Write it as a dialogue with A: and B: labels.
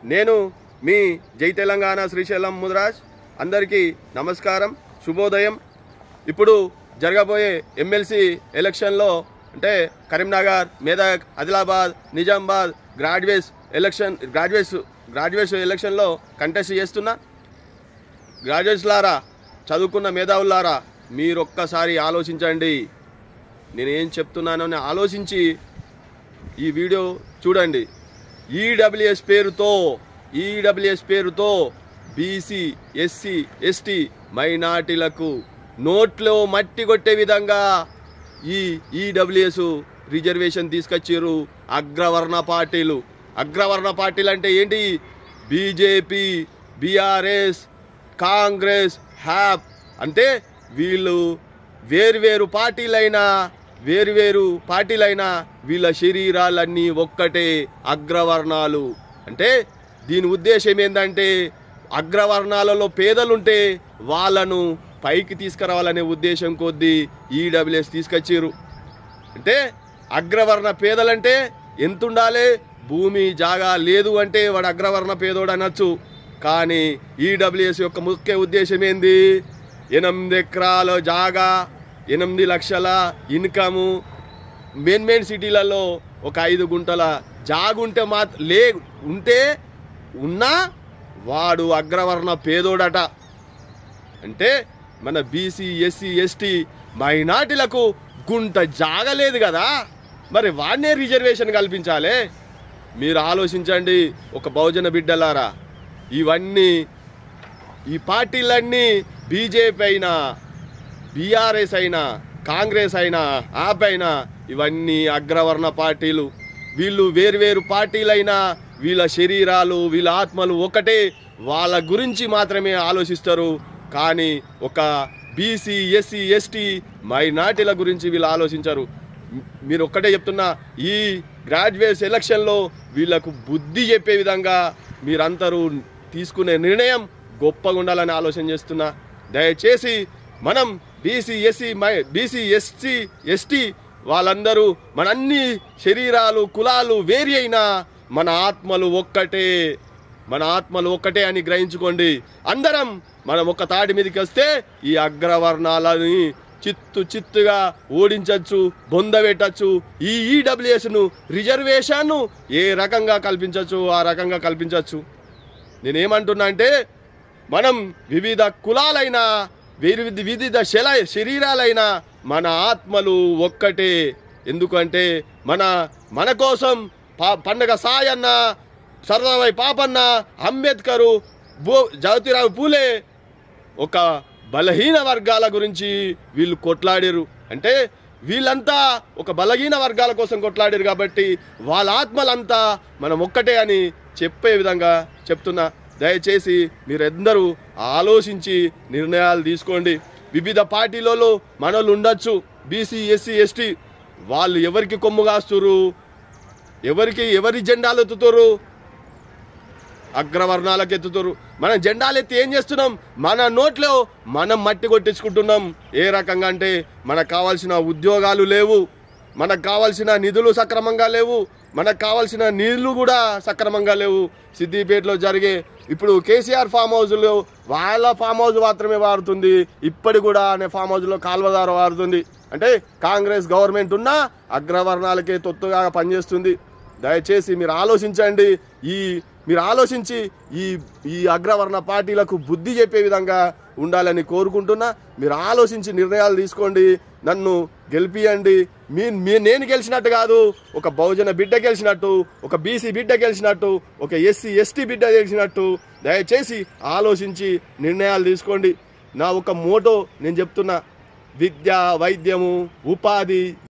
A: నేను మీ జై తెలంగాణ శ్రీశైలం ముదిరాజ్ అందరికీ నమస్కారం, శుభోదయం. ఇప్పుడు జరగబోయే ఎమ్మెల్సీ ఎలక్షన్లో అంటే కరీంనగర్, మెదక్, ఆదిలాబాద్, నిజామాబాద్ గ్రాడ్యుయేట్స్ ఎలక్షన్లో కంటెస్ట్ చేస్తున్నా. గ్రాడ్యుయేట్స్లారా, చదువుకున్న మేధావులారా, మీరొక్కసారి ఆలోచించండి. నేనేం చెప్తున్నానో ఆలోచించి ఈ వీడియో చూడండి. ఈడబ్ల్యూఎస్ పేరుతో బీసీ, ఎస్సీ, ఎస్టీ మైనార్టీలకు నోట్లో మట్టి కొట్టే విధంగా ఈ ఈడబ్ల్యూఎస్ రిజర్వేషన్ తీసుకొచ్చారు అగ్రవర్ణ పార్టీలు. అగ్రవర్ణ పార్టీలు అంటే ఏంటి? బీజేపీ, బీఆర్ఎస్, కాంగ్రెస్, హ్యాప్. అంటే వీళ్ళు వేరువేరు పార్టీలైనా వీళ్ళ శరీరాలన్నీ ఒక్కటే, అగ్రవర్ణాలు. అంటే దీని ఉద్దేశం ఏంటంటే అగ్రవర్ణాలలో పేదలుంటే వాళ్ళను పైకి తీసుకురావాలనే ఉద్దేశం కొద్దీ ఈడబ్ల్యూఎస్ తీసుకొచ్చారు. అంటే అగ్రవర్ణ పేదలంటే ఎంత ఉండాలి? భూమి జాగా లేదు అంటే వాడు అగ్రవర్ణ పేదోడు అనొచ్చు. కానీ ఈడబ్ల్యూఎస్ యొక్క ముఖ్య ఉద్దేశం ఏంది? 8 ఎకరాల జాగా, 8 లక్షల ఇన్కము, మెయిన్ సిటీలలో ఒక 5 గుంటల జాగుంటే ఉన్నా వాడు అగ్రవర్ణ పేదోడట. అంటే మన బీసీ, ఎస్సీ, ఎస్టీ మైనార్టీలకు గుంట జాగలేదు కదా, మరి వాడినే రిజర్వేషన్ కల్పించాలి. మీరు ఆలోచించండి ఒక బహుజన బిడ్డలారా. ఈ పార్టీలన్నీ బీజేపీ అయినా, బీఆర్ఎస్ అయినా, కాంగ్రెస్ అయినా, ఆప్ అయినా ఇవన్నీ అగ్రవర్ణ పార్టీలు. వీళ్ళు వేరువేరు పార్టీలైనా వీళ్ళ శరీరాలు, వీళ్ళ ఆత్మలు ఒకటే. వాళ్ళ గురించి మాత్రమే ఆలోచిస్తారు. కానీ ఒక బీసీ, ఎస్సీ, ఎస్టీ మైనార్టీల గురించి వీళ్ళు ఆలోచించరు. మీరు ఒక్కటే చెప్తున్నా, ఈ గ్రాడ్యుయేట్స్ ఎలక్షన్లో వీళ్ళకు బుద్ధి చెప్పే విధంగా మీరందరూ తీసుకునే నిర్ణయం గొప్పగా ఉండాలని ఆలోచన చేస్తున్నా. దయచేసి మనం బీసీ, ఎస్టీ వాళ్ళందరూ మన అన్ని శరీరాలు, కులాలు వేరి అయినా మన ఆత్మలు ఒక్కటే అని గ్రహించుకోండి. అందరం మనం ఒక తాటి మీదకి వస్తే ఈ అగ్రవర్ణాలని చిత్తుగా ఓడించవచ్చు, బొందబెట్టచ్చు. ఈ ఈడబ్ల్యూఎస్ను రిజర్వేషన్ను ఏ రకంగా కల్పించవచ్చు ఆ రకంగా కల్పించవచ్చు. నేనేమంటున్నా అంటే మనం వివిధ కులాలైనా వివిధ శరీరాలైనా మన ఆత్మలు ఒక్కటే. ఎందుకంటే మన కోసం పండగ సాయన్న, సర్దాబాయి పాపన్న, అంబేద్కరు, జ్యోతిరావు పూలే ఒక బలహీన వర్గాల గురించి వీళ్ళు కొట్లాడారు. అంటే వీళ్ళంతా ఒక బలహీన వర్గాల కోసం కొట్లాడారు కాబట్టి వాళ్ళ ఆత్మలంతా మనం ఒక్కటే అని చెప్పే విధంగా చెప్తున్నా. దయచేసి మీరందరూ ఆలోచించి నిర్ణయాలు తీసుకోండి. వివిధ పార్టీలలో మనోళ్ళు ఉండొచ్చు, బీసీ, ఎస్సీ, ఎస్టీ. వాళ్ళు ఎవరికి కొమ్ము కాస్తురు? ఎవరి జెండాలు ఎత్తుతారు? అగ్రవర్ణాలకు ఎత్తుతారు. మనం జెండాలు ఎత్తి ఏం చేస్తున్నాం? మన నోట్లో మనం మట్టి కొట్టించుకుంటున్నాం. ఏ రకంగా అంటే మనకు కావాల్సిన ఉద్యోగాలు లేవు, మనకు కావాల్సిన నిధులు సక్రమంగా లేవు, మనకు కావాల్సిన నీళ్లు కూడా సక్రమంగా లేవు. సిద్దిపేటలో జరిగే ఇప్పుడు కేసీఆర్ ఫామ్ హౌస్లో వాళ్ళ ఫామ్ హౌస్ మాత్రమే వాడుతుంది. ఇప్పటి కూడా అనే ఫామ్ హౌస్లో కాల్వదార వాడుతుంది. అంటే కాంగ్రెస్ గవర్నమెంట్ ఉన్నా అగ్రవర్ణాలకే తొత్తుగా పనిచేస్తుంది. దయచేసి మీరు ఆలోచించండి. మీరు ఆలోచించి ఈ అగ్రవర్ణ పార్టీలకు బుద్ధి చెప్పే విధంగా ఉండాలని కోరుకుంటున్నా. మీరు ఆలోచించి నిర్ణయాలు తీసుకోండి. నన్ను గెలిపియండి. నేను గెలిచినట్టు కాదు, ఒక బహుజన బిడ్డ గెలిచినట్టు, ఒక బీసీ బిడ్డ గెలిచినట్టు, ఒక ఎస్సీ, ఎస్టీ బిడ్డ గెలిచినట్టు. దయచేసి ఆలోచించి నిర్ణయాలు తీసుకోండి. నా ఒక మోటో నేను చెప్తున్నా: విద్య, వైద్యము, ఉపాధి,